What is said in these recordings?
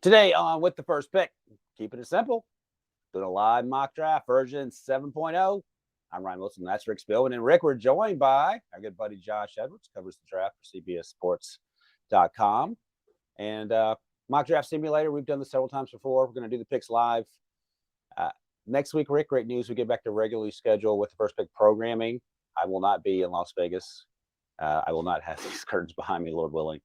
Today on With the First Pick, keeping it simple, doing a live mock draft version 7.0. I'm Ryan Wilson, that's Rick Spielman. And Rick, we're joined by our good buddy Josh Edwards, covers the draft for CBSSports.com. And mock draft simulator, we've done this several times before. We're going to do the picks live. Next week, Rick, great news. We get back to regularly scheduled With the First Pick programming. I will not be in Las Vegas. I will not have these curtains behind me, Lord willing.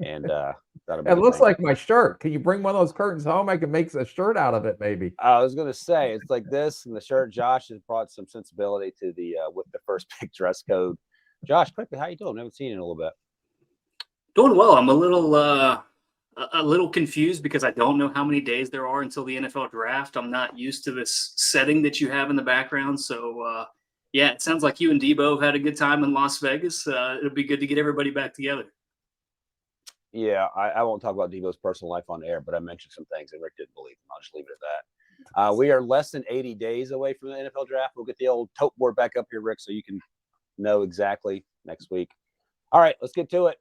And that'll be it looks like my shirt. Can you bring one of those curtains home? I can make a shirt out of it, maybe. I was going to say, it's like this, and the shirt. Josh has brought some sensibility to the With the First Pick dress code. Josh, quickly, how you doing? I haven't seen you in a little bit. Doing well. I'm a little confused because I don't know how many days there are until the NFL draft. I'm not used to this setting that you have in the background. So, yeah, it sounds like you and Debo have had a good time in Las Vegas. It'll be good to get everybody back together. Yeah, I won't talk about Debo's personal life on air, but I mentioned some things that Rick didn't believe, and I'll just leave it at that. We are less than 80 days away from the NFL draft. We'll get the old tote board back up here, Rick, so you can know exactly next week. All right, let's get to it.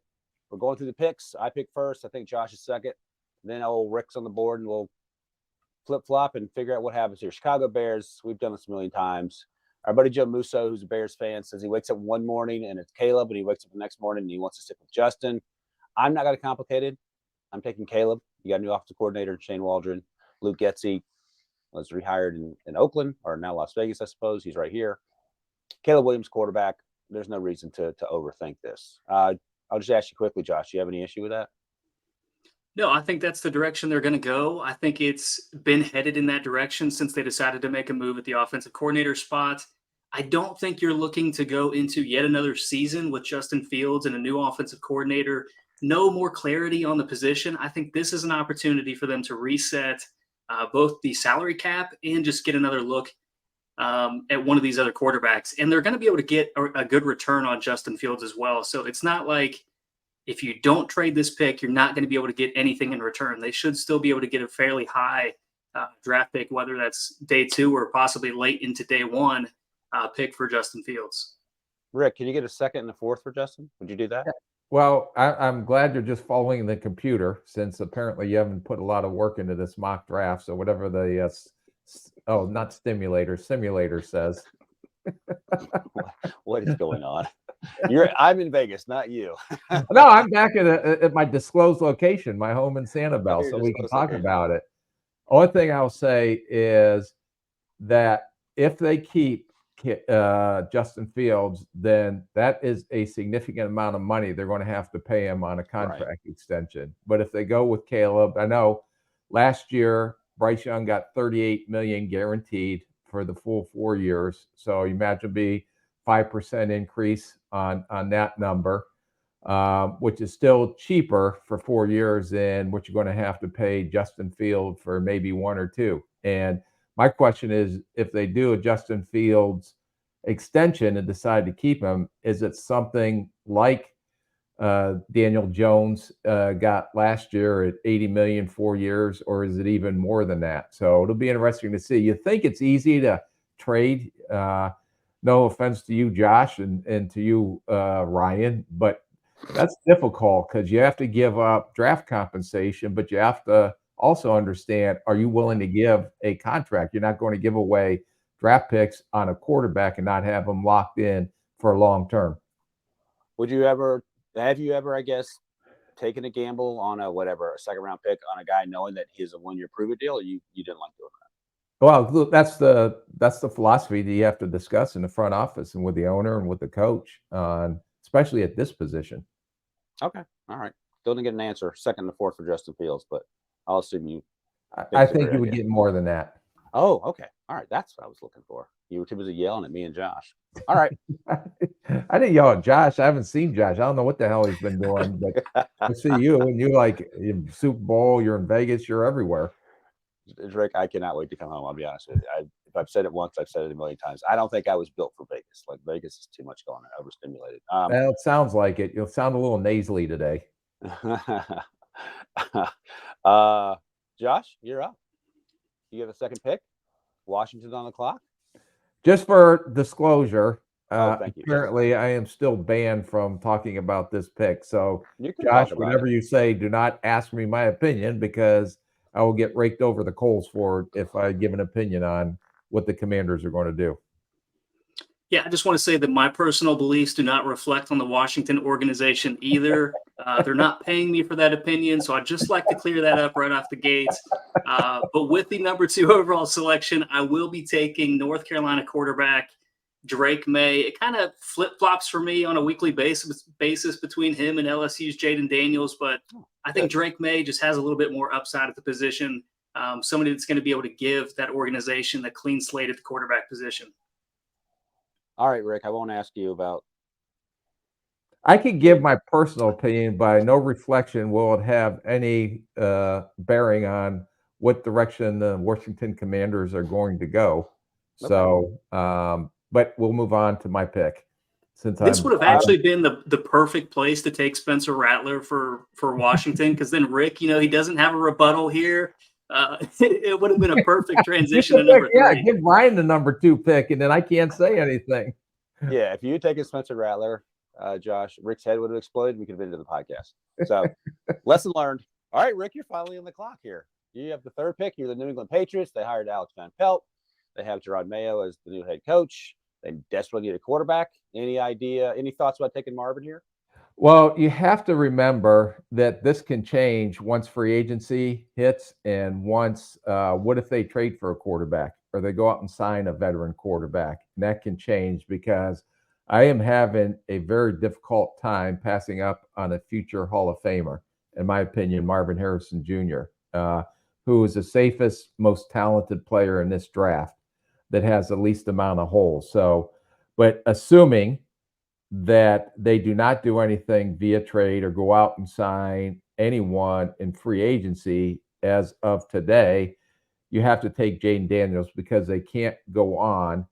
We're going through the picks. I pick first. I think Josh is second. Then old Rick's on the board, and we'll flip-flop and figure out what happens here. Chicago Bears, we've done this a million times. Our buddy Joe Musso, who's a Bears fan, says he wakes up one morning and it's Caleb, and he wakes up the next morning and he wants to stick with Justin. I'm not going to complicate it. I'm taking Caleb. You got a new offensive coordinator, Shane Waldron. Luke Getsy was rehired in Oakland, or now Las Vegas, I suppose. He's right here. Caleb Williams, quarterback. There's no reason to overthink this. I'll just ask you quickly, Josh, do you have any issue with that? No, I think that's the direction they're going to go. I think it's been headed in that direction since they decided to make a move at the offensive coordinator spot. I don't think you're looking to go into yet another season with Justin Fields and a new offensive coordinator. No more clarity on the position. I think this is an opportunity for them to reset both the salary cap and just get another look at one of these other quarterbacks. And they're going to be able to get a good return on Justin Fields as well. So it's not like if you don't trade this pick, you're not going to be able to get anything in return. They should still be able to get a fairly high draft pick, whether that's day 2 or possibly late into day 1 pick for Justin Fields. Rick, can you get a second and a fourth for Justin? Would you do that? Yeah. Well, I'm glad you're just following the computer, since apparently you haven't put a lot of work into this mock draft. So whatever the not simulator says. What is going on? I'm in Vegas, not you. No, I'm back at my disclosed location, my home in Sanibel, so we can talk about it. Only thing I'll say is that if they keep Justin Fields, then that is a significant amount of money they're going to have to pay him on a contract extension. But if they go with Caleb, I know last year Bryce Young got $38 million guaranteed for the full 4 years. So you imagine be 5% increase on that number, which is still cheaper for 4 years than what you're going to have to pay Justin Fields for maybe 1 or 2. And my question is, if they do a Justin Fields extension and decide to keep him, is it something like Daniel Jones got last year at $80 million 4 years, or is it even more than that? So it'll be interesting to see. You think it's easy to trade? No offense to you, Josh, and to you, Ryan, but that's difficult because you have to give up draft compensation, but you have to also understand, are you willing to give a contract? You're not going to give away draft picks on a quarterback and not have them locked in for a long term. Have you ever, I guess, taken a gamble on a second round pick on a guy knowing that he's a 1-year prove-it deal, or you didn't like doing that? Well, that's the philosophy that you have to discuss in the front office and with the owner and with the coach, especially at this position. Okay. All right. Still didn't get an answer. Second and fourth for Justin Fields, but I'll assume you. I think you would get more than that. Oh, okay. All right. That's what I was looking for. You were too busy yelling at me and Josh. All right. I didn't yell at Josh. I haven't seen Josh. I don't know what the hell he's been doing. But I see you, and you like Super Bowl. You're in Vegas. You're everywhere. Rick, I cannot wait to come home. I'll be honest with you. If I've said it once, I've said it a million times. I don't think I was built for Vegas. Like, Vegas is too much going on, overstimulated. Well, it sounds like it. You'll sound a little nasally today. Josh, you're up. You have a second pick. Washington's on the clock. Just for disclosure, apparently I am still banned from talking about this pick. So, you can Josh, whatever you say, do not ask me my opinion, because I will get raked over the coals for if I give an opinion on what the Commanders are going to do. Yeah, I just want to say that my personal beliefs do not reflect on the Washington organization either. They're not paying me for that opinion, so I'd just like to clear that up right off the gates. But with the number 2 overall selection, I will be taking North Carolina quarterback Drake May. It kind of flip-flops for me on a weekly basis between him and LSU's Jaden Daniels, but I think Drake May just has a little bit more upside at the position. Somebody that's going to be able to give that organization a clean slate at the quarterback position. All right, Rick, I won't ask you about. I could give my personal opinion, by no reflection will it have any bearing on what direction the Washington Commanders are going to go. Okay. So, but we'll move on to my pick. Since this would have actually been the perfect place to take Spencer Rattler for Washington, because then Rick, he doesn't have a rebuttal here. It would have been a perfect transition to number 3. Yeah, give Ryan the number 2 pick, and then I can't say anything. Yeah, if you had taken Spencer Rattler, Josh, Rick's head would have exploded. We could have been to the podcast. So, lesson learned. All right, Rick, you're finally on the clock here. You have the 3rd pick. You're the New England Patriots. They hired Alex Van Pelt. They have Gerard Mayo as the new head coach. They desperately need a quarterback. Any thoughts about taking Marvin here? Well, you have to remember that this can change once free agency hits, and once what if they trade for a quarterback or they go out and sign a veteran quarterback? And that can change, because I am having a very difficult time passing up on a future Hall of Famer, in my opinion, Marvin Harrison Jr., who is the safest, most talented player in this draft that has the least amount of holes. So, but assuming that they do not do anything via trade or go out and sign anyone in free agency as of today, you have to take Jaden Daniels, because they can't go on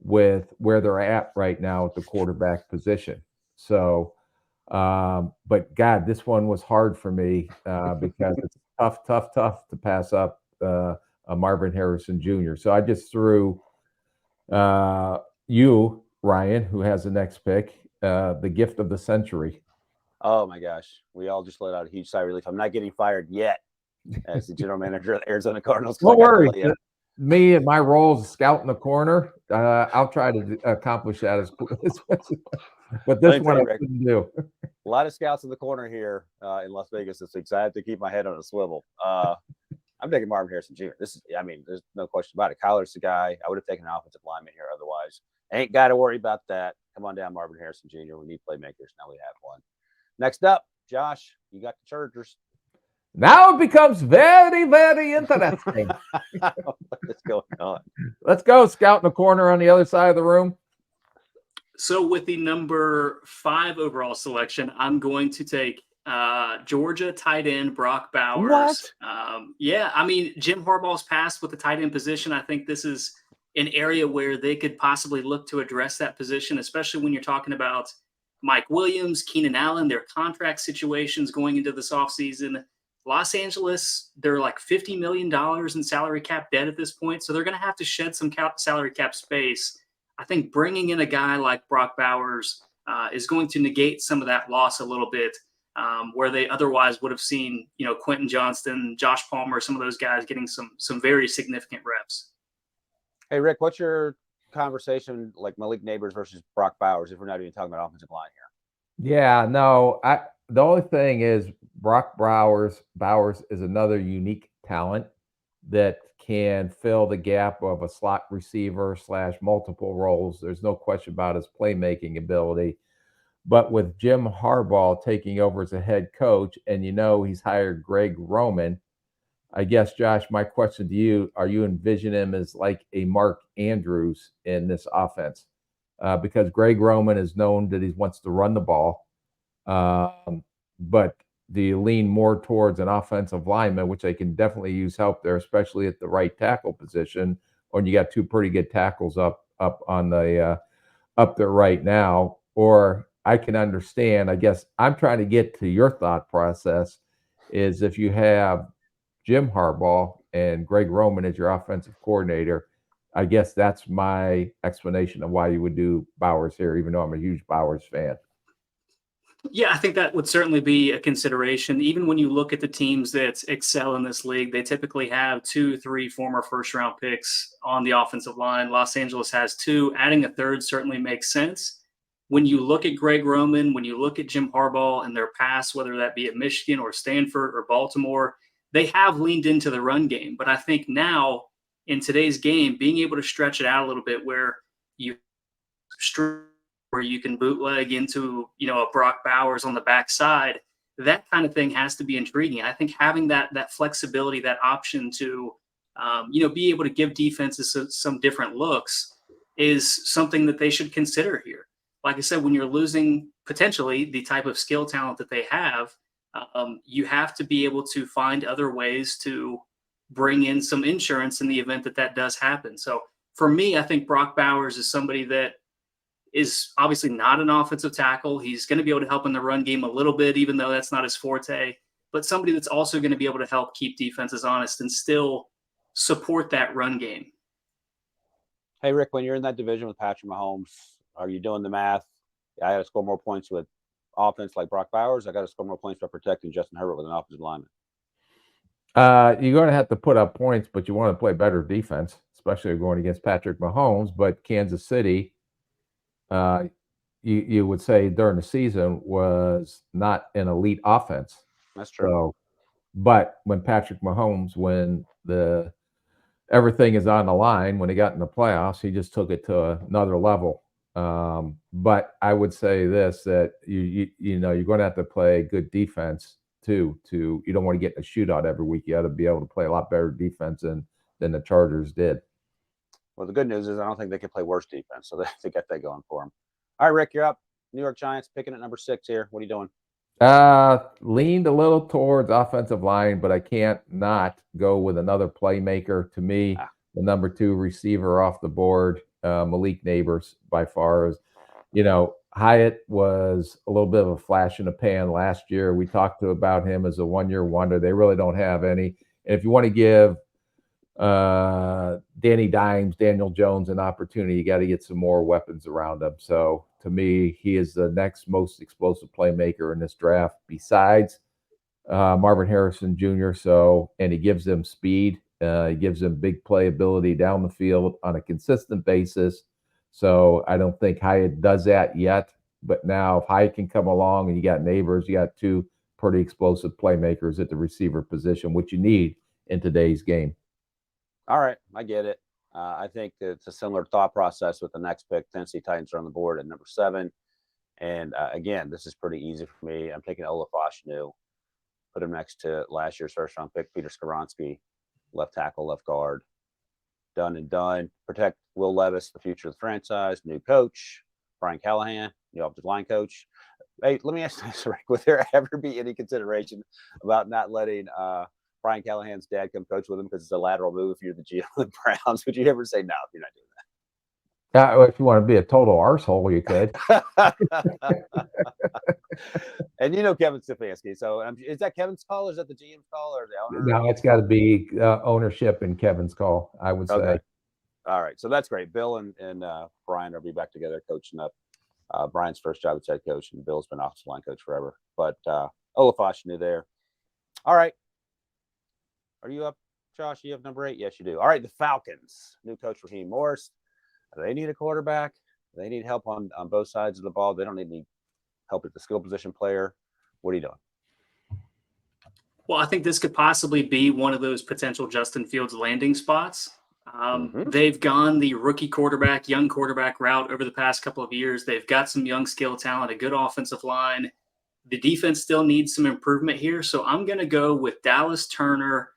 with where they're at right now at the quarterback position. So, but God, this one was hard for me because it's tough to pass up a Marvin Harrison Jr. So I just threw you, Ryan, who has the next pick, the gift of the century. Oh my gosh, we all just let out a huge sigh of relief. I'm not getting fired yet as the general manager of the Arizona Cardinals. Don't worry, me and my role as a scout in the corner, I'll try to accomplish that as but this one I couldn't do. A lot of scouts in the corner here in Las Vegas this week, so I have to keep my head on a swivel. I'm taking Marvin Harrison Jr. There's no question about it. Kyler's the guy. I would have taken an offensive lineman here otherwise. Ain't got to worry about that. Come on down, Marvin Harrison Jr. We need playmakers. Now we have one. Next up, Josh, you got the Chargers. Now it becomes very, very interesting. What's going on? Let's go, scout in the corner on the other side of the room. So with the number 5 overall selection, I'm going to take Georgia tight end Brock Bowers. What? Yeah, Jim Harbaugh's passed with the tight end position. I think this is an area where they could possibly look to address that position, especially when you're talking about Mike Williams, Keenan Allen, their contract situations going into this offseason. Los Angeles, they're like $50 million in salary cap debt at this point, so they're going to have to shed some salary cap space. I think bringing in a guy like Brock Bowers is going to negate some of that loss a little bit, where they otherwise would have seen, Quentin Johnston, Josh Palmer, some of those guys getting some very significant reps. Hey, Rick, what's your conversation like Malik Neighbors versus Brock Bowers, if we're not even talking about offensive line here? Yeah, no, the only thing is Brock Bowers is another unique talent that can fill the gap of a slot receiver / multiple roles. There's no question about his playmaking ability. But with Jim Harbaugh taking over as a head coach, and he's hired Greg Roman, I guess, Josh, my question to you, are you envisioning him as like a Mark Andrews in this offense? Because Greg Roman is known that he wants to run the ball. But do you lean more towards an offensive lineman, which they can definitely use help there, especially at the right tackle position, or you got 2 pretty good tackles up on the up there right now? Or I can understand, I guess I'm trying to get to your thought process, is if you have Jim Harbaugh and Greg Roman as your offensive coordinator, I guess that's my explanation of why you would do Bowers here, even though I'm a huge Bowers fan. Yeah, I think that would certainly be a consideration. Even when you look at the teams that excel in this league, they typically have 2, 3 former first round picks on the offensive line. Los Angeles has 2. Adding a third certainly makes sense. When you look at Greg Roman, when you look at Jim Harbaugh and their past, whether that be at Michigan or Stanford or Baltimore, they have leaned into the run game. But I think now in today's game, being able to stretch it out a little bit where you where you can bootleg into, a Brock Bowers on the backside, that kind of thing has to be intriguing. I think having that flexibility, that option to, be able to give defenses some different looks is something that they should consider here. Like I said, when you're losing potentially the type of skill talent that they have, you have to be able to find other ways to bring in some insurance in the event that that does happen. So for me, I think Brock Bowers is somebody that is obviously not an offensive tackle. He's going to be able to help in the run game a little bit, even though that's not his forte, but somebody that's also going to be able to help keep defenses honest and still support that run game. Hey, Rick, when you're in that division with Patrick Mahomes, are you doing the math? I got to score more points with offense like Brock Bowers. I got to score more points by protecting Justin Herbert with an offensive lineman. You're going to have to put up points, but you want to play better defense, especially going against Patrick Mahomes. But Kansas City, you would say during the season was not an elite offense. That's true. So, but when Patrick Mahomes, when everything is on the line, when he got in the playoffs, he just took it to another level. But I would say this, that you're going to have to play good defense too. You don't want to get in a shootout every week. You got to be able to play a lot better defense than the Chargers did. Well, the good news is I don't think they can play worse defense, so they got that going for them. All right, Rick, you're up. New York Giants picking at number 6 here. What are you doing? Leaned a little towards offensive line, but I can't not go with another playmaker. To me, the number 2 receiver off the board, Malik Neighbors, by far is, Hyatt was a little bit of a flash in the pan last year. We talked about him as a one-year wonder. They really don't have any. And if you want to give Danny Dimes, Daniel Jones an opportunity, you got to get some more weapons around him. So to me, he is the next most explosive playmaker in this draft besides Marvin Harrison Jr. And he gives them speed. He gives them big playability down the field on a consistent basis. So I don't think Hyatt does that yet. But now if Hyatt can come along and you got Neighbors, you got 2 pretty explosive playmakers at the receiver position, which you need in today's game. All right, I get it. I think it's a similar thought process with the next pick. Tennessee Titans are on the board at number 7. And again, this is pretty easy for me. I'm taking Olafashnu, put him next to last year's first-round pick, Peter Skoronski, left tackle, left guard. Done and done. Protect Will Levis, the future of the franchise. New coach, Brian Callahan, new offensive line coach. Hey, let me ask this, Rick. Would there ever be any consideration about not letting Brian Callahan's dad come coach with him because it's a lateral move if you're the GM of the Browns? Would you ever say no if you're not doing that? If you want to be a total arsehole, you could. And Kevin Stefanski. So is that Kevin's call or is that the GM's call or the owner? No, it's got to be ownership and Kevin's call, I would say. Okay. All right. So that's great. Bill and Brian will be back together coaching up. Brian's first job as head coach, and Bill's been offensive line coach forever. But Olafashnu there. All right. Are you up, Josh? You have number 8? Yes, you do. All right. The Falcons. New coach Raheem Morris. Do they need a quarterback? Do they need help on both sides of the ball? They don't need any help at the skill position player. What are you doing? Well, I think this could possibly be one of those potential Justin Fields landing spots. They've gone the rookie quarterback, young quarterback route over the past couple of years. They've got some young skill talent, a good offensive line. The defense still needs some improvement here. So I'm going to go with Dallas Turner,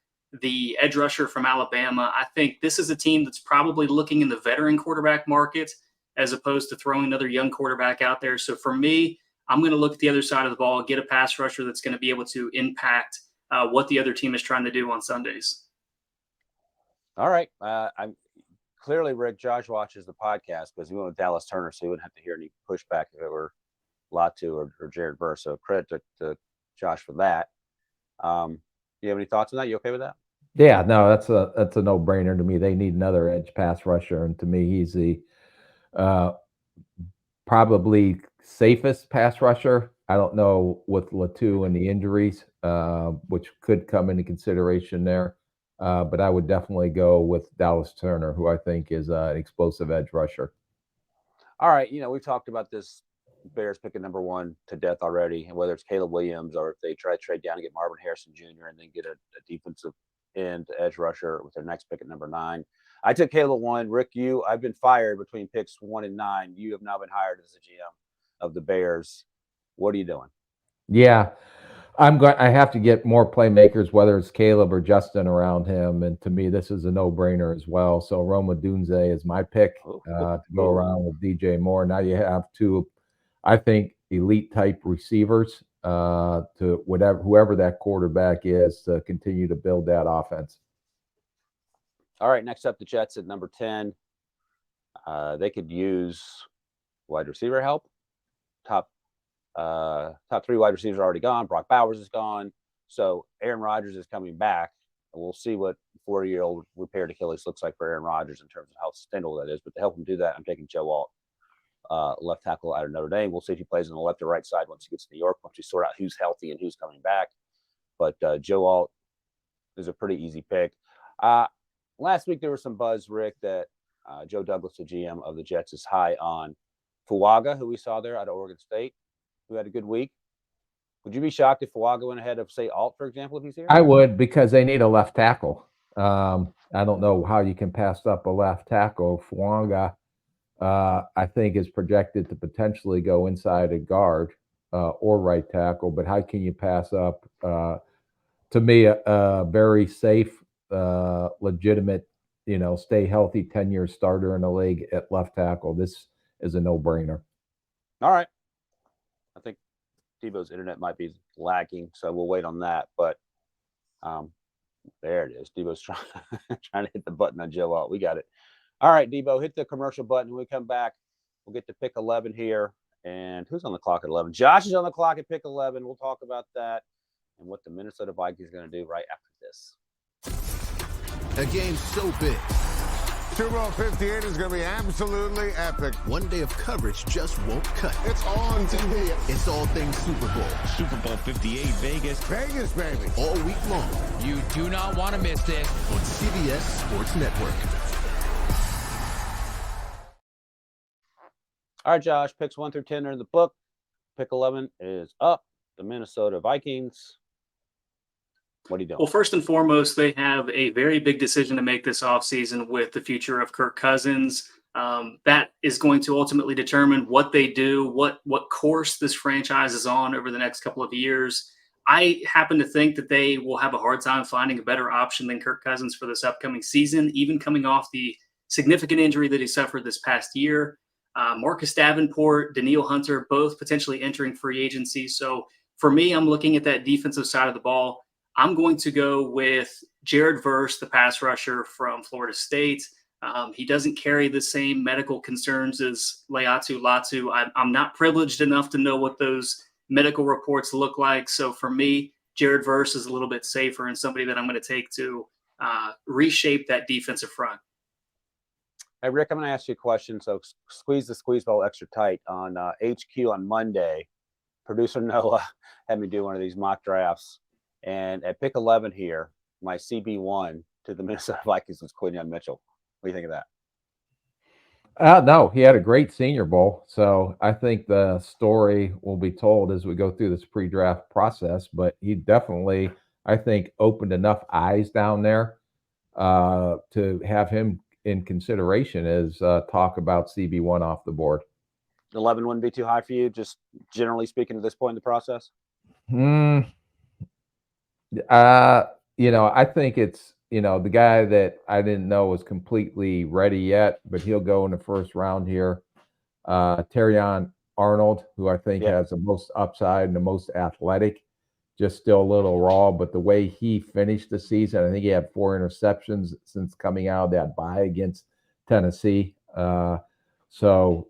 the edge rusher from Alabama. I think this is a team that's probably looking in the veteran quarterback market as opposed to throwing another young quarterback out there. So for me, I'm going to look at the other side of the ball, get a pass rusher that's going to be able to impact what the other team is trying to do on Sundays. All right. I'm clearly, Rick, Josh watches the podcast because we went with Dallas Turner, so he wouldn't have to hear any pushback if it were Latu or Jared Verse. So credit to Josh for that. You have any thoughts on that? You okay with that? Yeah, no, that's a no-brainer to me. They need another edge pass rusher, and to me, he's the probably safest pass rusher I don't know with Latu and the injuries, which could come into consideration there. But I would definitely go with Dallas Turner, who I think is an explosive edge rusher. All right, we've talked about this Bears picking number 1 to death already, and whether it's Caleb Williams or if they try to trade down and get Marvin Harrison Jr. and then get a defensive end edge rusher with their next pick at number 9. I took Caleb 1. Rick, I've been fired between picks 1 and 9. You have now been hired as the GM of the Bears. What are you doing? Yeah, I have to get more playmakers, whether it's Caleb or Justin around him. And to me, this is a no-brainer as well. So Roma Dunze is my pick to go around with DJ Moore. Now you have 2, I think, elite type receivers to whoever that quarterback is to continue to build that offense. All right, next up, the Jets at number 10. They could use wide receiver help. Top 3 wide receivers are already gone. Brock Bowers is gone. So Aaron Rodgers is coming back. And we'll see what 40-year-old repaired Achilles looks like for Aaron Rodgers in terms of how sustainable that is. But to help him do that, I'm taking Joe Alt, left tackle out of Notre Dame. We'll see if he plays on the left or right side once he gets to New York, once we sort out who's healthy and who's coming back. But Joe Alt is a pretty easy pick. Last week, there was some buzz, Rick, that Joe Douglas, the GM of the Jets, is high on Fuaga, who we saw there out of Oregon State, who had a good week. Would you be shocked if Fuaga went ahead of, say, Alt, for example, if he's here? I would, because they need a left tackle. I don't know how you can pass up a left tackle. Fuaga, I think, is projected to potentially go inside a guard or right tackle. But how can you pass up, to me, a very safe, legitimate, stay healthy 10-year starter in the league at left tackle? This is a no-brainer. All right. I think Debo's internet might be lagging, so we'll wait on that. But there it is. Debo's trying to hit the button on Joe Alt. We got it. All right, Debo, hit the commercial button. When we come back, we'll get to pick 11 here. And who's on the clock at 11? Josh is on the clock at pick 11. We'll talk about that and what the Minnesota Vikings are going to do right after this. A game so big. Super Bowl 58 is going to be absolutely epic. One day of coverage just won't cut. It's on TV. It's all things Super Bowl. Super Bowl 58 Vegas. Vegas, baby. All week long. You do not want to miss this. On CBS Sports Network. All right, Josh, picks 1 through 10 are in the book. Pick 11 is up. The Minnesota Vikings. What are you doing? Well, first and foremost, they have a very big decision to make this offseason with the future of Kirk Cousins. That is going to ultimately determine what they do, what course this franchise is on over the next couple of years. I happen to think that they will have a hard time finding a better option than Kirk Cousins for this upcoming season, even coming off the significant injury that he suffered this past year. Marcus Davenport, Danielle Hunter, both potentially entering free agency. So for me, I'm looking at that defensive side of the ball. I'm going to go with Jared Verse, the pass rusher from Florida State. He doesn't carry the same medical concerns as Laiatu Latu. I'm not privileged enough to know what those medical reports look like. So for me, Jared Verse is a little bit safer and somebody that I'm going to take to reshape that defensive front. Hey, Rick, I'm going to ask you a question. So squeeze the squeeze ball extra tight. On HQ on Monday, producer Noah had me do one of these mock drafts. And at pick 11 here, my CB1 to the Minnesota Vikings was Quinyon Mitchell. What do you think of that? No, he had a great Senior Bowl. So I think the story will be told as we go through this pre-draft process. But he definitely, I think, opened enough eyes down there to have him in consideration as talk about CB1 off the board. 11 wouldn't be too high for you, just generally speaking at this point in the process? I think it's, the guy that I didn't know was completely ready yet, but he'll go in the first round here. Terrion Arnold, who I think has the most upside and the most athletic, just still a little raw, but the way he finished the season, I think he had 4 interceptions since coming out of that bye against Tennessee. So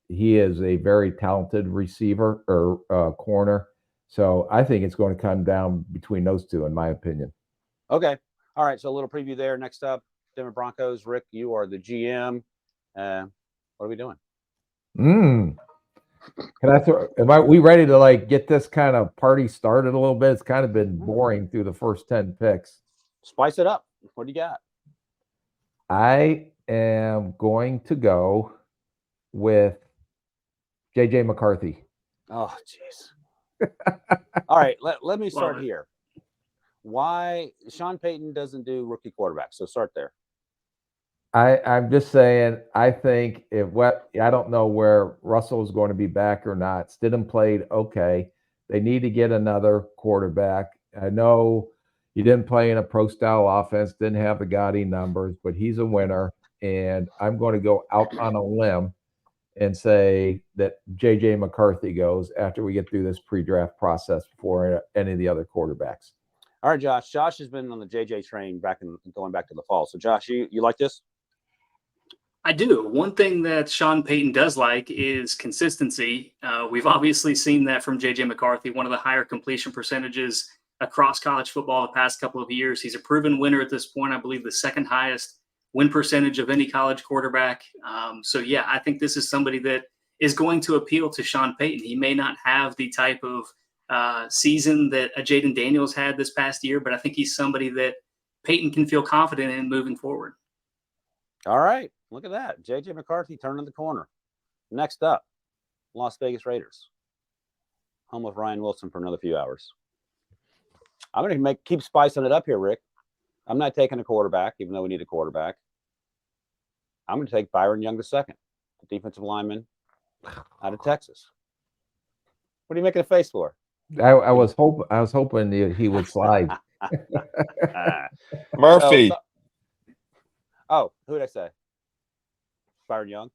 he is a very talented receiver or corner. So I think it's going to come down between those two, in my opinion. Okay. All right. So a little preview there. Next up, Denver Broncos. Rick, you are the GM. What are we doing? Can I throw? We ready to like get this kind of party started a little bit? It's kind of been boring through the first 10 picks. Spice it up. What do you got? I am going to go with JJ McCarthy. Oh, jeez. All right, let me start it. here. Why Sean Payton doesn't do rookie quarterbacks? So start there. I'm just saying, I think I don't know where Russell is going to be back or not. Stidham played okay. They need to get another quarterback. I know he didn't play in a pro style offense, didn't have the gaudy numbers, but he's a winner. And I'm going to go out on a limb and say that JJ McCarthy goes after we get through this pre-draft process before any of the other quarterbacks. All right, Josh. Josh has been on the JJ train going back to the fall. So, Josh, you like this? I do. One thing that Sean Payton does like is consistency. We've obviously seen that from J.J. McCarthy, one of the higher completion percentages across college football the past couple of years. He's a proven winner at this point. I believe the second highest win percentage of any college quarterback. So, yeah, I think this is somebody that is going to appeal to Sean Payton. He may not have the type of season that a Jaden Daniels had this past year, but I think he's somebody that Payton can feel confident in moving forward. All right. Look at that. JJ McCarthy turning the corner. Next up, Las Vegas Raiders. Home of Ryan Wilson for another few hours. I'm going to keep spicing it up here, Rick. I'm not taking a quarterback, even though we need a quarterback. I'm going to take Byron Young II, the defensive lineman out of Texas. What are you making a face for? I was hoping he would slide. Murphy. Who did I say? Byron Young?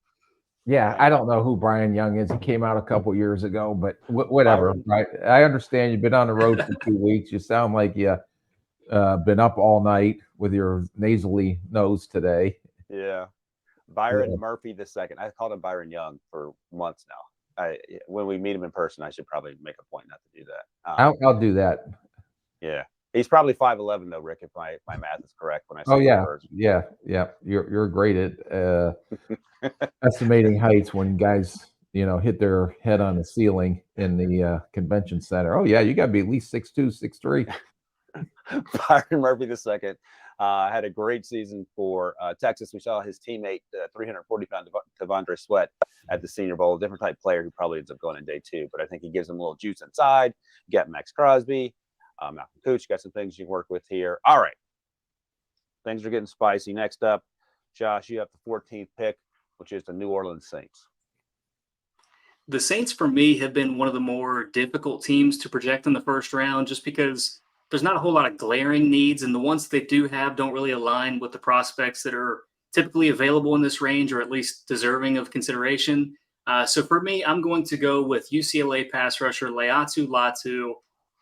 Yeah, I don't know who Brian Young is. He came out a couple years ago, but whatever. Right? I understand you've been on the road for 2 weeks. You sound like you been up all night with your nasally nose today. Yeah. Byron Murphy II. I called him Byron Young for months now. When we meet him in person, I should probably make a point not to do that. I'll do that. Yeah. He's probably 5'11", though, Rick, if my math is correct when I say yeah. You're great at estimating heights when guys, hit their head on the ceiling in the convention center. Oh yeah, you got to be at least 6'2", 6'3". Byron Murphy II had a great season for Texas. We saw his teammate, 340-pound Devondre Sweat at the Senior Bowl, a different type player who probably ends up going in day 2. But I think he gives him a little juice inside. You got Max Crosby. Malcolm Cooch, got some things you can work with here. All right. Things are getting spicy. Next up, Josh, you have the 14th pick, which is the New Orleans Saints. The Saints, for me, have been one of the more difficult teams to project in the first round just because there's not a whole lot of glaring needs, and the ones that they do have don't really align with the prospects that are typically available in this range or at least deserving of consideration. So for me, I'm going to go with UCLA pass rusher Leatu Latu.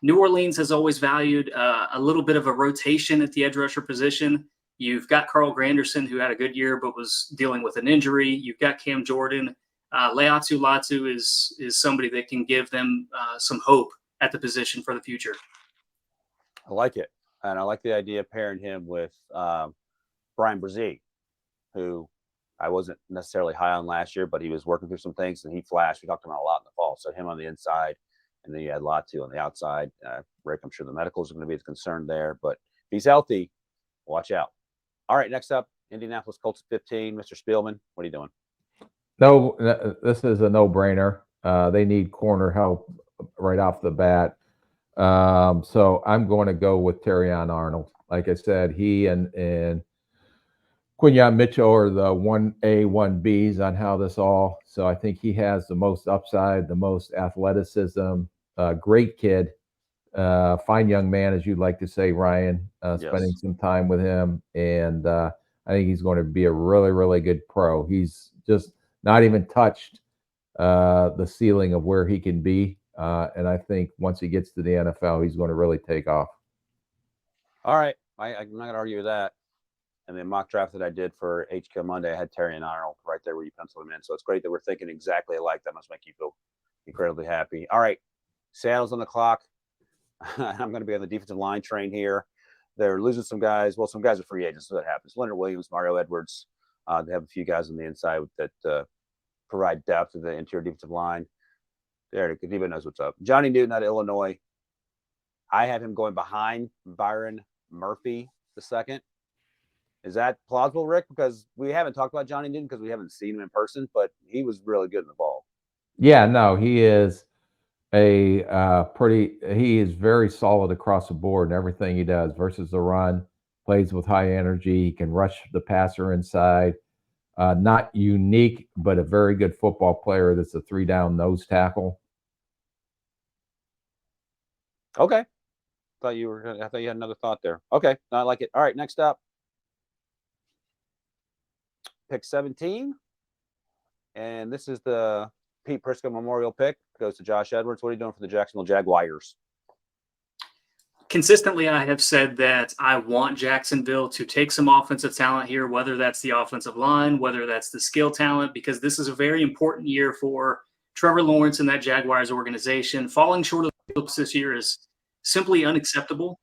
New Orleans has always valued a little bit of a rotation at the edge rusher position. You've got Carl Granderson, who had a good year but was dealing with an injury. You've got Cam Jordan. Leatu Latu is somebody that can give them some hope at the position for the future. I like it. And I like the idea of pairing him with Brian Brzee, who I wasn't necessarily high on last year, but he was working through some things and he flashed. We talked about a lot in the fall. So him on the inside, and then you had Latu on the outside. Rick, I'm sure the medicals are going to be a concern there, but if he's healthy, watch out. All right, next up, Indianapolis Colts 15. Mr. Spielman, what are you doing? No, this is a no-brainer. They need corner help right off the bat. So I'm going to go with Terrion Arnold. Like I said, he and Quinyon Mitchell are the 1A, 1Bs on how this all. So I think he has the most upside, the most athleticism. Great kid, fine young man, as you'd like to say, Ryan. Spending some time with him, and I think he's going to be a really, really good pro. He's just not even touched the ceiling of where he can be, and I think once he gets to the NFL, he's going to really take off. All right, I'm not going to argue with that. And the mock draft that I did for HQ Monday, I had Terrion Arnold right there where you penciled him in. So it's great that we're thinking exactly alike. That must make you feel incredibly happy. All right, Seattle's on the clock. I'm going to be on the defensive line train here. They're losing some guys. Well, some guys are free agents, so that happens. Leonard Williams, Mario Edwards. They have a few guys on the inside that provide depth to the interior defensive line. There, Debo knows what's up. Johnny Newton out of Illinois. I have him going behind Byron Murphy II. Is that plausible, Rick? Because we haven't talked about Johnny Newton because we haven't seen him in person, but he was really good in the ball. Yeah, no, he is he is very solid across the board in everything he does versus the run, plays with high energy, he can rush the passer inside. Not unique, but a very good football player that's a 3-down nose tackle. Okay. I thought you had another thought there. Okay. No, I like it. All right. Next up. Pick 17. And this is the Pete Prisco Memorial pick. Goes to Josh Edwards. What are you doing for the Jacksonville Jaguars? Consistently, I have said that I want Jacksonville to take some offensive talent here, whether that's the offensive line, whether that's the skill talent, because this is a very important year for Trevor Lawrence and that Jaguars organization. Falling short of the hopes this year is simply unacceptable.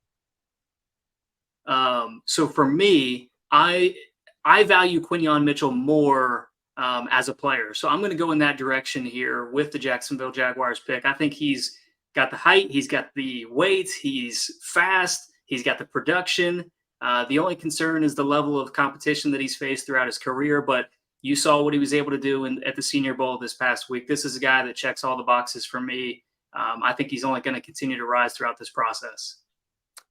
So for me, I value Quinyon Mitchell more as a player. So I'm going to go in that direction here with the Jacksonville Jaguars pick. I think he's got the height, he's got the weight, he's fast, he's got the production. The only concern is the level of competition that he's faced throughout his career, but you saw what he was able to do at the Senior Bowl this past week. This is a guy that checks all the boxes for me. I think he's only going to continue to rise throughout this process.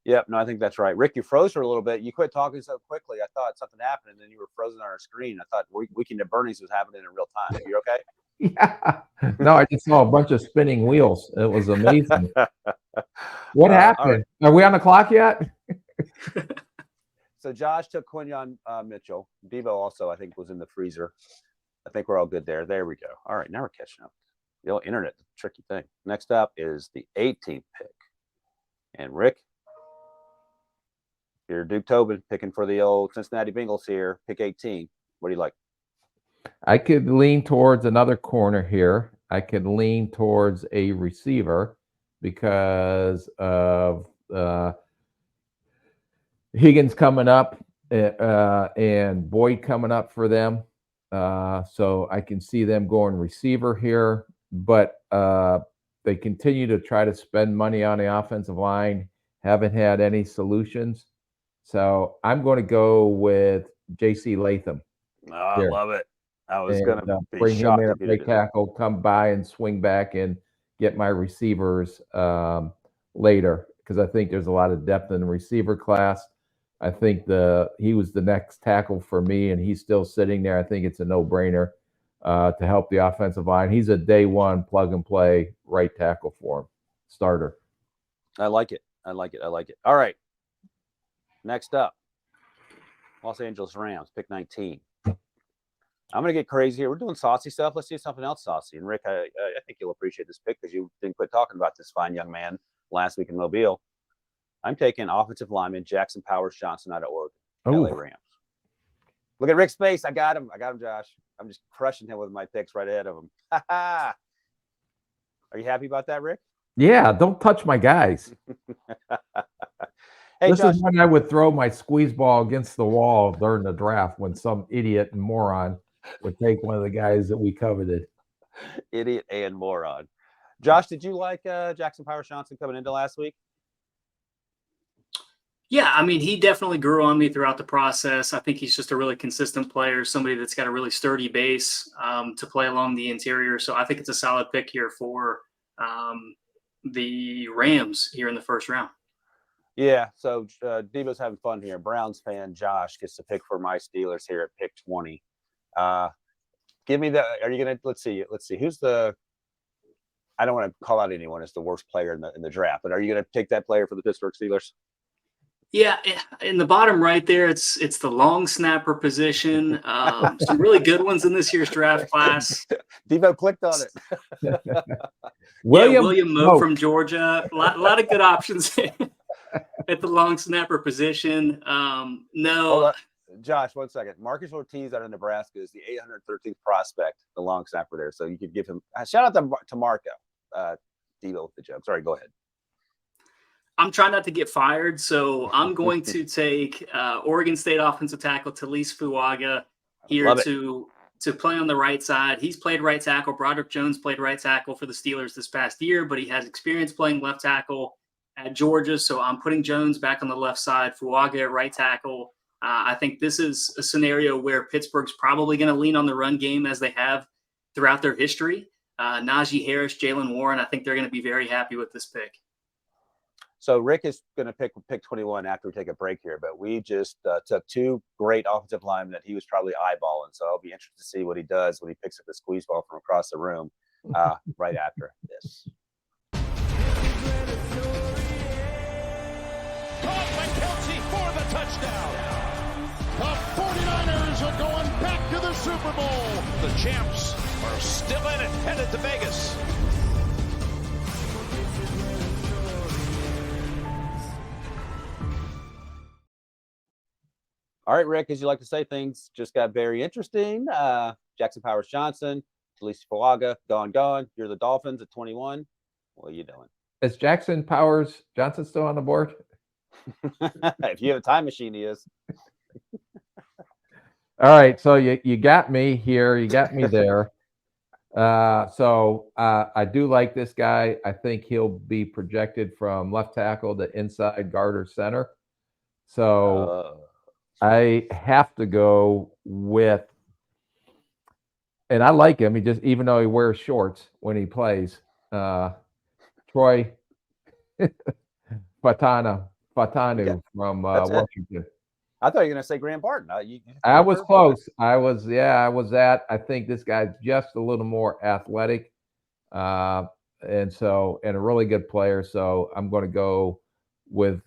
Yep, no, I think that's right. Rick, you froze for a little bit. You quit talking so quickly. I thought something happened, and then you were frozen on our screen. I thought Weekend at Bernie's was happening in real time. Are you okay? Yeah. No, I just saw a bunch of spinning wheels. It was amazing. What happened? Are we on the clock yet? So Josh took Quinyon Mitchell. Devo also, I think, was in the freezer. I think we're all good there. There we go. All right, now we're catching up. The old internet, tricky thing. Next up is the 18th pick. And Rick, you're Duke Tobin picking for the old Cincinnati Bengals here. Pick 18. What do you like? I could lean towards another corner here. I could lean towards a receiver because of Higgins coming up and Boyd coming up for them. So I can see them going receiver here, but they continue to try to spend money on the offensive line, haven't had any solutions. So I'm going to go with J.C. Latham. Oh, I love it. I was going to bring him in at play tackle, come by and swing back and get my receivers later because I think there's a lot of depth in the receiver class. I think he was the next tackle for me, and he's still sitting there. I think it's a no-brainer to help the offensive line. He's a day one plug-and-play right tackle for him, starter. I like it. I like it. I like it. All right. Next up, Los Angeles Rams, pick 19. I'm going to get crazy here. We're doing saucy stuff. Let's do something else saucy. And Rick, I think you'll appreciate this pick because you didn't quit talking about this fine young man last week in Mobile. I'm taking offensive lineman Jackson Powers Johnson out of Oregon, LA Rams. Look at Rick's face. I got him. Josh. I'm just crushing him with my picks right ahead of him. Are you happy about that, Rick? Yeah, don't touch my guys. Hey, this Josh, is when I would throw my squeeze ball against the wall during the draft when some idiot and moron would take one of the guys that we coveted. Idiot and moron. Josh, did you like Jackson Powers Johnson coming into last week? Yeah, I mean, he definitely grew on me throughout the process. I think he's just a really consistent player, somebody that's got a really sturdy base to play along the interior. So I think it's a solid pick here for the Rams here in the first round. Yeah, so Devo's having fun here. Browns fan Josh gets to pick for my Steelers here at pick 20. Give me are you going to, let's see, who's I don't want to call out anyone as the worst player in the draft, but are you going to take that player for the Pittsburgh Steelers? Yeah, in the bottom right there, it's the long snapper position. Some really good ones in this year's draft class. Devo clicked on it. William Moe from Georgia. A lot of good options at the long snapper position. No. Josh, 1 second. Marcus Ortiz out of Nebraska is the 813th prospect, the long snapper there. So you could give him – shout out to Marco. Devo with the joke. Sorry, go ahead. I'm trying not to get fired, so I'm going to take Oregon State offensive tackle Talise Fuaga here to to play on the right side. He's played right tackle. Broderick Jones played right tackle for the Steelers this past year, but he has experience playing left tackle at Georgia. So I'm putting Jones back on the left side, Fuaga at right tackle. I think this is a scenario where Pittsburgh's probably going to lean on the run game as they have throughout their history. Najee Harris, Jalen Warren, I think they're going to be very happy with this pick. So Rick is going to pick 21 after we take a break here, but we just took two great offensive linemen that he was probably eyeballing. So I'll be interested to see what he does when he picks up the squeeze ball from across the room right after this. Caught by Kelsey for the touchdown. The 49ers are going back to the Super Bowl. The champs are still in it, headed to Vegas. All right, Rick, as you like to say, things just got very interesting. Jackson Powers Johnson, Talise Fuaga, gone. You're the Dolphins at 21. What are you doing? Is Jackson Powers Johnson still on the board? If you have a time machine, he is. All right, so you got me here. You got me there. So I do like this guy. I think he'll be projected from left tackle to inside guard or center. So I have to go with, and I like him. He just, even though he wears shorts when he plays, Troy Fatanu from Washington. I thought you were going to say Graham Barton. I was close. I was at. I think this guy's just a little more athletic, and a really good player. So I'm going to go with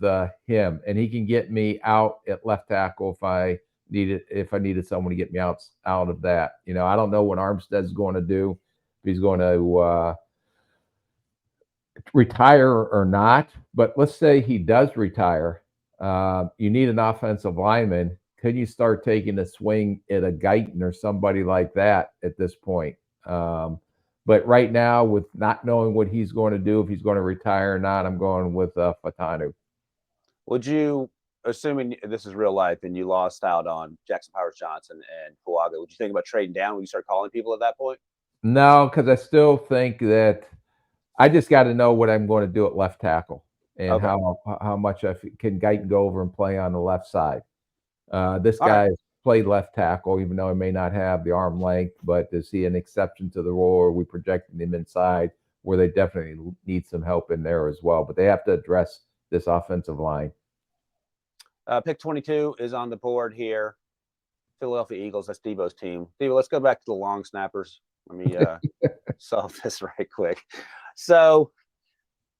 him, and he can get me out at left tackle if I needed someone to get me out of that. You know, I don't know what Armstead's going to do, if he's going to retire or not. But let's say he does retire. You need an offensive lineman. Could you start taking a swing at a Guyton or somebody like that at this point? But right now, with not knowing what he's going to do, if he's going to retire or not, I'm going with Fatanu. Would you, assuming this is real life and you lost out on Jackson Powers Johnson and Fuaga, would you think about trading down when you start calling people at that point? No, because I still think that I just got to know what I'm going to do at left tackle and how much can Guyton go over and play on the left side. This guy played left tackle, even though he may not have the arm length, but is he an exception to the rule? Or are we projecting him inside where they definitely need some help in there as well? But they have to address this offensive line. Pick 22 is on the board here. Philadelphia Eagles, that's Debo's team. Debo, let's go back to the long snappers. Let me solve this right quick. So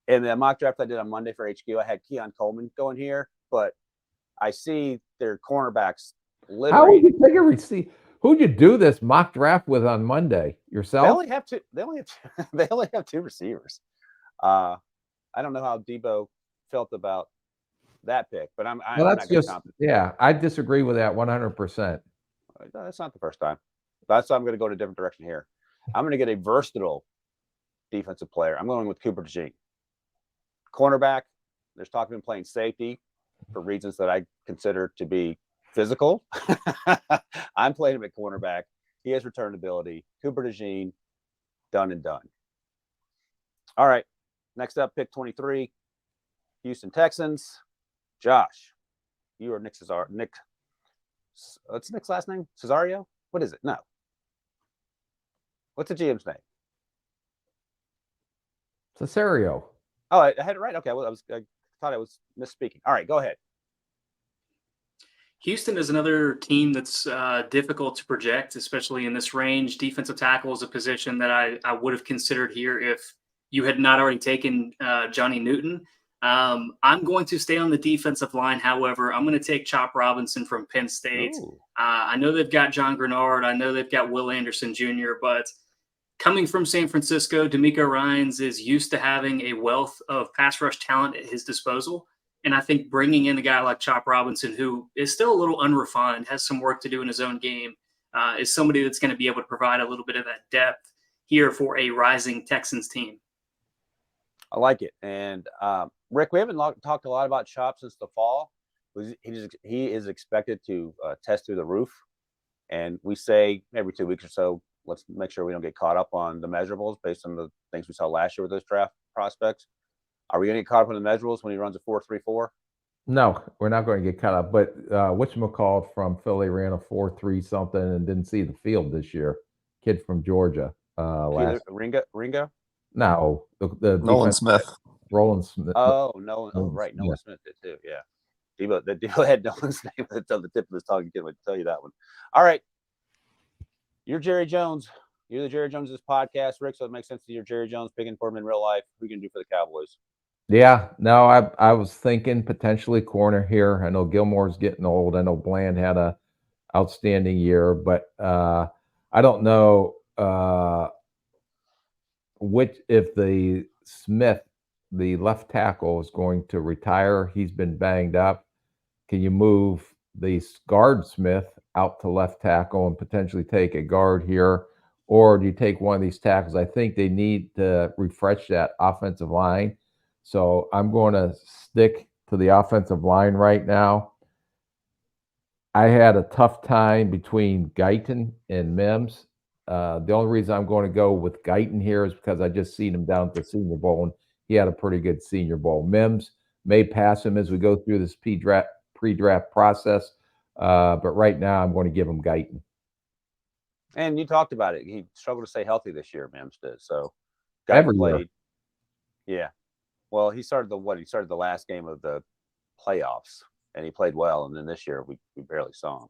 in the mock draft I did on Monday for HQ, I had Keon Coleman going here, but I see their cornerbacks. How would you take a receive? Who'd you do this mock draft with on Monday? Yourself? They only have two. They only have two receivers. I don't know how Debo felt about that pick, but I'm that's just confident. I disagree with that 100%. That's not the first time. That's why I'm going to go in a different direction here. I'm going to get a versatile defensive player. I'm going with Cooper DeJean. Cornerback. There's talk of him playing safety for reasons that I consider to be physical. I'm playing him at cornerback. He has return ability. Cooper DeJean, done and done. All right. Next up, pick 23, Houston Texans. Josh, you are Nick Cesar. Nick, what's Nick's last name? Cesario? What is it? No. What's the GM's name? Cesario. Oh, I had it right. Okay, I thought I was misspeaking. All right, go ahead. Houston is another team that's difficult to project, especially in this range. Defensive tackle is a position that I would have considered here if you had not already taken Johnny Newton. I'm going to stay on the defensive line. However, I'm going to take Chop Robinson from Penn State. I know they've got John Grenard. I know they've got Will Anderson Jr., but coming from San Francisco, D'Amico Ryans is used to having a wealth of pass rush talent at his disposal. And I think bringing in a guy like Chop Robinson, who is still a little unrefined, has some work to do in his own game, is somebody that's going to be able to provide a little bit of that depth here for a rising Texans team. I like it. And Rick, we haven't talked a lot about Chop since the fall. He is expected to test through the roof. And we say every 2 weeks or so, let's make sure we don't get caught up on the measurables based on the things we saw last year with those draft prospects. Are we going to get caught up on the measurables when he runs a 4.34? No, we're not going to get caught up. But whatchamacallit from Philly ran a 4.3 something and didn't see the field this year. Kid from Georgia. Ringo? No, the Nolan Smith. Roland Smith. Oh, Nolan. Oh, Nolan right. Smith. Nolan Smith did too. Yeah. Debo had Nolan's name at the tip of his tongue. He can't tell you that one. All right. You're Jerry Jones. You're the Jerry Jones of this podcast, Rick. So it makes sense that you're Jerry Jones picking for him in real life. Who are you going to do for the Cowboys? Yeah, no, I was thinking potentially corner here. I know Gilmore's getting old. I know Bland had a outstanding year, but I don't know if the Smith, the left tackle, is going to retire. He's been banged up. Can you move the guard Smith out to left tackle and potentially take a guard here? Or do you take one of these tackles? I think they need to refresh that offensive line. So I'm going to stick to the offensive line right now. I had a tough time between Guyton and Mims. The only reason I'm going to go with Guyton here is because I just seen him down at the Senior Bowl, and he had a pretty good Senior Bowl. Mims may pass him as we go through this pre-draft process, but right now I'm going to give him Guyton. And you talked about it. He struggled to stay healthy this year, Mims did. So Every played. Yeah. Well, he started the last game of the playoffs, and he played well. And then this year we barely saw him.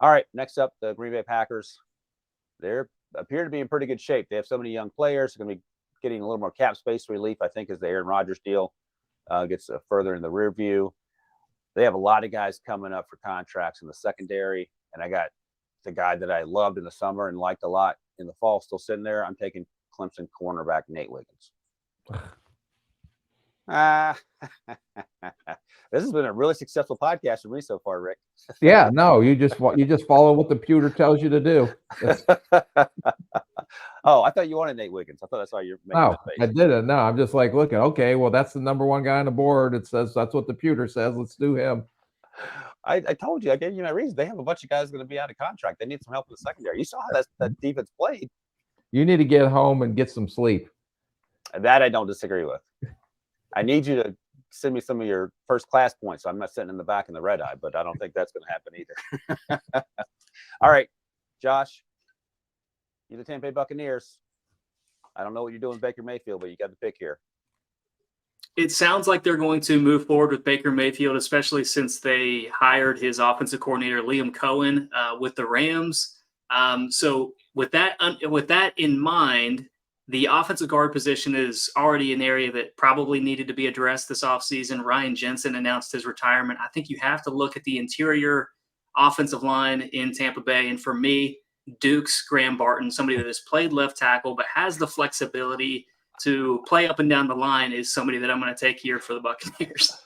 All right, next up, the Green Bay Packers. They appear to be in pretty good shape. They have so many young players. They're going to be getting a little more cap space relief, I think, as the Aaron Rodgers deal gets further in the rear view. They have a lot of guys coming up for contracts in the secondary, and I got the guy that I loved in the summer and liked a lot in the fall still sitting there. I'm taking Clemson cornerback Nate Wiggins. This has been a really successful podcast for me so far, Rick. Yeah, no, you just follow what the computer tells you to do. Oh, I thought you wanted Nate Wiggins. I thought that's why you're making No, that face. I didn't. No, I'm just like looking. Okay, well, that's the number one guy on the board. It says that's what the computer says. Let's do him. I told you, I gave you my reason. They have a bunch of guys going to be out of contract. They need some help in the secondary. You saw how that defense played. You need to get home and get some sleep. That I don't disagree with. I need you to send me some of your first class points. So I'm not sitting in the back in the red eye, but I don't think that's going to happen either. All right, Josh, you're the Tampa Bay Buccaneers. I don't know what you're doing with Baker Mayfield, but you got the pick here. It sounds like they're going to move forward with Baker Mayfield, especially since they hired his offensive coordinator, Liam Cohen, with the Rams. So with that in mind, the offensive guard position is already an area that probably needed to be addressed this offseason. Ryan Jensen announced his retirement. I think you have to look at the interior offensive line in Tampa Bay. And for me, Duke's Graham Barton, somebody that has played left tackle but has the flexibility to play up and down the line, is somebody that I'm going to take here for the Buccaneers.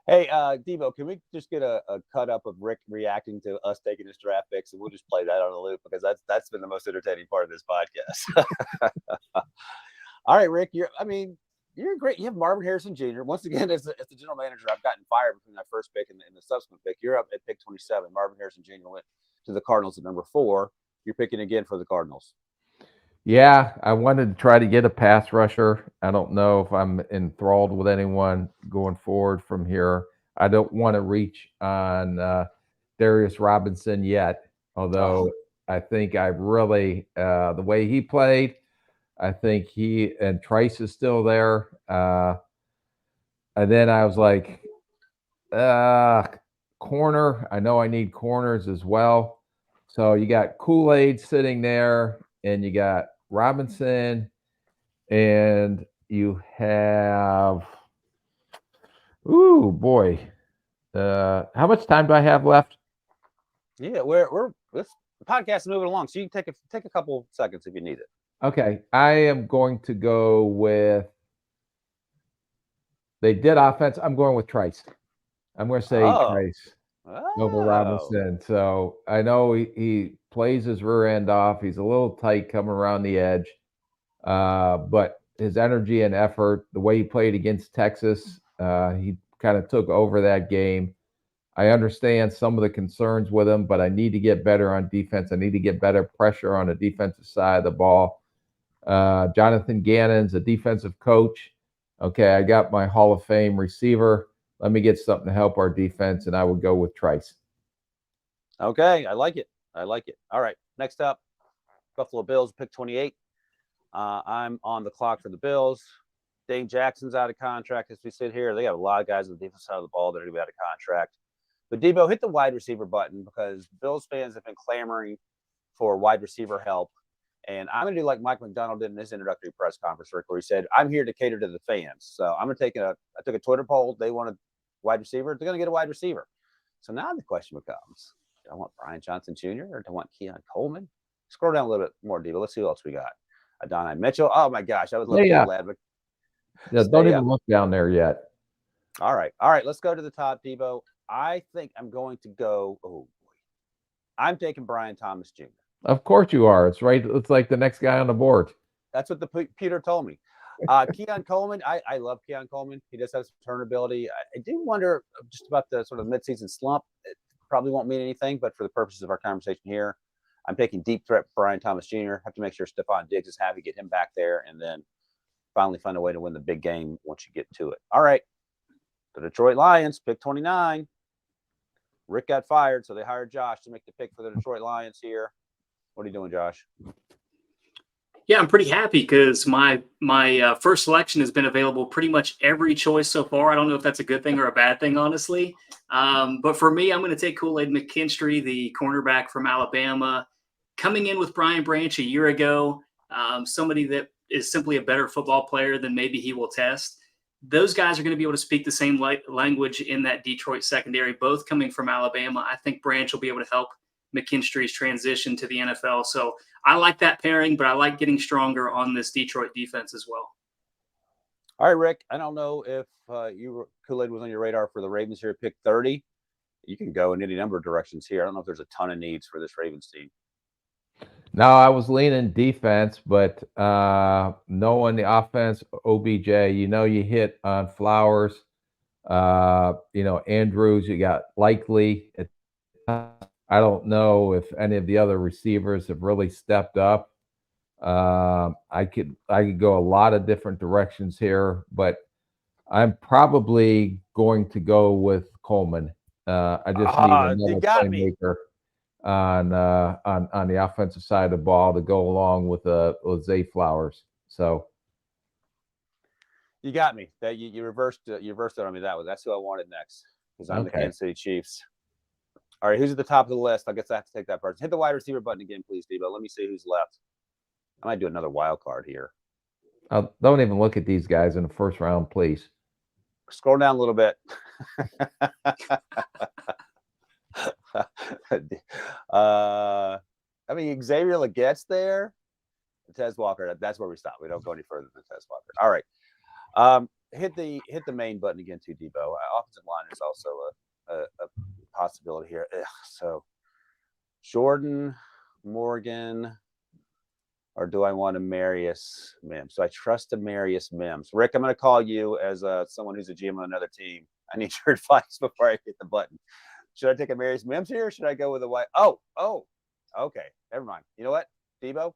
Hey, Debo, can we just get a cut up of Rick reacting to us taking his draft picks, and we'll just play that on a loop because that's been the most entertaining part of this podcast. All right, Rick, you're great. You have Marvin Harrison Jr. Once again, as the general manager, I've gotten fired between that first pick and the subsequent pick. You're up at pick 27. Marvin Harrison Jr. went to the Cardinals at number 4. You're picking again for the Cardinals. Yeah, I wanted to try to get a pass rusher. I don't know if I'm enthralled with anyone going forward from here. I don't want to reach on Darius Robinson yet, although I think I really, the way he played, I think and Trice is still there. And then I was like, corner. I know I need corners as well. So you got Kool-Aid sitting there, and you got Robinson, and you have, ooh boy, how much time do I have left? Yeah, this podcast is moving along, so you can take a couple seconds if you need it. Okay, I am going to go with. They did offense. I'm going with Trice. I'm going to say Trice over Robinson. So I know he plays his rear end off. He's a little tight coming around the edge. But his energy and effort, the way he played against Texas, he kind of took over that game. I understand some of the concerns with him, but I need to get better on defense. I need to get better pressure on the defensive side of the ball. Jonathan Gannon's a defensive coach. Okay, I got my Hall of Fame receiver. Let me get something to help our defense, and I would go with Trice. Okay, I like it. I like it. All right, next up, Buffalo Bills, pick 28. I'm on the clock for the Bills. Dane Jackson's out of contract as we sit here. They got a lot of guys on the defensive side of the ball that are going to be out of contract. But Debo, hit the wide receiver button because Bills fans have been clamoring for wide receiver help. And I'm going to do like Mike McDonald did in his introductory press conference, Rick, where he said, I'm here to cater to the fans. So I'm going to I took a Twitter poll. They want a wide receiver. They're going to get a wide receiver. So now the question becomes, do I want Brian Johnson Jr. or do I want Keon Coleman? Scroll down a little bit more, Debo. Let's see who else we got. Adonai Mitchell. Oh, my gosh. I was looking at that. Yeah, don't even look down there yet. All right. All right. Let's go to the top, Debo. I think I'm going to go. Oh, boy. I'm taking Brian Thomas Jr. Of course you are. It's right. It's like the next guy on the board. That's what the Peter told me. Keon Coleman. I love Keon Coleman. He does have some turn ability. I do wonder just about the sort of midseason slump. It probably won't mean anything, but for the purposes of our conversation here, I'm taking deep threat Brian Thomas Jr. Have to make sure Stephon Diggs is happy, get him back there, and then finally find a way to win the big game once you get to it. All right. The Detroit Lions, pick 29. Rick got fired, so they hired Josh to make the pick for the Detroit Lions here. What are you doing, Josh? Yeah, I'm pretty happy because my first selection has been available pretty much every choice so far. I don't know if that's a good thing or a bad thing, honestly. But for me, I'm going to take Kool-Aid McKinstry, the cornerback from Alabama, coming in with Brian Branch a year ago, somebody that is simply a better football player than maybe he will test. Those guys are going to be able to speak the same language in that Detroit secondary, both coming from Alabama. I think Branch will be able to help McKinstry's transition to the NFL. So I like that pairing, but I like getting stronger on this Detroit defense as well. All right, Rick, I don't know if Kool-Aid was on your radar for the Ravens here at pick 30. You can go in any number of directions here. I don't know if there's a ton of needs for this Ravens team. No, I was leaning defense, but knowing the offense, OBJ, you hit on Flowers, Andrews, you got Likely. I don't know if any of the other receivers have really stepped up. I could go a lot of different directions here, but I'm probably going to go with Coleman. I just need another playmaker on the offensive side of the ball to go along with Zay Flowers. So you got me. That you reversed it on me. That's who I wanted next because I'm the Kansas City Chiefs. All right, who's at the top of the list? I guess I have to take that person. Hit the wide receiver button again, please, Debo. Let me see who's left. I might do another wild card here. Don't even look at these guys in the first round, please. Scroll down a little bit. Xavier Leggette's there. Tez Walker. That's where we stop. We don't go any further than Tez Walker. All right. Hit the main button again, too, Debo. Offensive line is also a possibility here. So Jordan, Morgan, or do I want Amarius Mims? So I trust Amarius Mims. Rick, I'm going to call you as someone who's a GM on another team. I need your advice before I hit the button. Should I take Amarius Mims here or should I go with a white? Oh, okay. Never mind. You know what, Debo?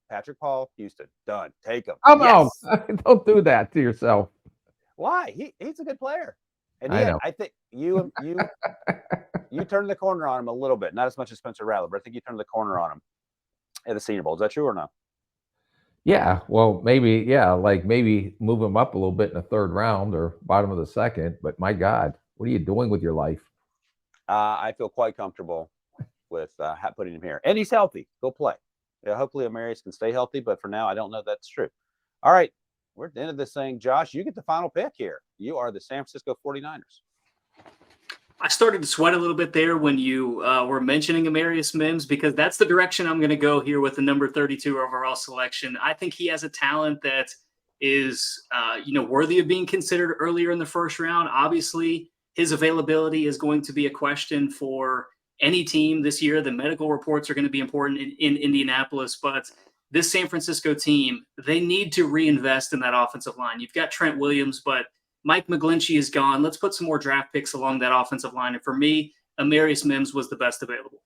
Patrick Paul, Houston. Done. Take him. Oh, yes. No. Don't do that to yourself. Why? He's a good player. And I know. I think you turned the corner on him a little bit. Not as much as Spencer Rattler, but I think you turned the corner on him at the Senior Bowl. Is that true or no? Yeah. Well, maybe move him up a little bit in the third round or bottom of the second. But my God, what are you doing with your life? I feel quite comfortable with putting him here. And he's healthy. Go play. Yeah, hopefully Amarius can stay healthy, but for now, I don't know if that's true. All right. We're at the end of this thing. Josh, you get the final pick here. You are the San Francisco 49ers. I started to sweat a little bit there when you were mentioning Amarius Mims because that's the direction I'm going to go here with the number 32 overall selection. I think he has a talent that is, worthy of being considered earlier in the first round. Obviously, his availability is going to be a question for any team this year. The medical reports are going to be important in Indianapolis, but this San Francisco team, they need to reinvest in that offensive line. You've got Trent Williams, but Mike McGlinchey is gone. Let's put some more draft picks along that offensive line. And for me, Amarius Mims was the best available.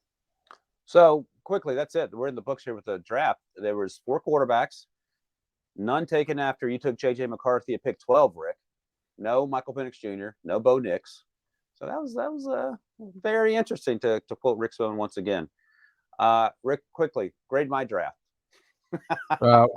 So quickly, that's it. We're in the books here with the draft. There was 4 quarterbacks, none taken after you took J.J. McCarthy at pick 12, Rick. No Michael Penix Jr., no Bo Nix. So that was very interesting to quote Rick Spielman once again. Rick, quickly, grade my draft.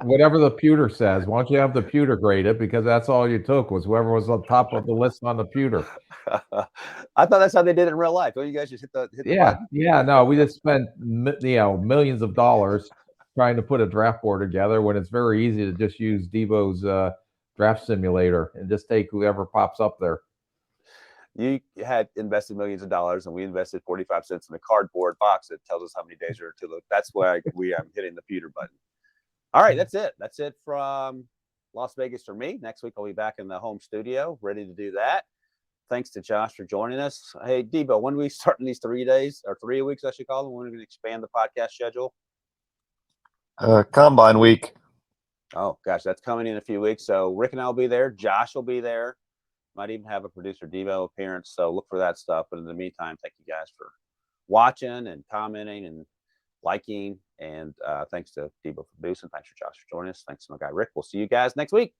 Whatever the pewter says. Why don't you have the pewter grade it? Because that's all you took was whoever was on top of the list on the pewter. I thought that's how they did it in real life. Don't you guys just hit the button? Yeah. No, we just spent millions of dollars trying to put a draft board together when it's very easy to just use Devo's draft simulator and just take whoever pops up there. You had invested millions of dollars, and we invested 45 cents in a cardboard box that tells us how many days are to look. That's why we am hitting the pewter button. All right, that's it. That's it from Las Vegas for me. Next week, I'll be back in the home studio, ready to do that. Thanks to Josh for joining us. Hey, Devo, when do we start in these 3 days, or 3 weeks, I should call them? When are we going to expand the podcast schedule? Combine week. Oh, gosh, that's coming in a few weeks. So Rick and I will be there. Josh will be there. Might even have a producer Devo appearance. So look for that stuff. But in the meantime, thank you guys for watching and commenting and liking. And thanks to Devo for producing. Thanks for Josh for joining us. Thanks to my guy Rick. We'll see you guys next week.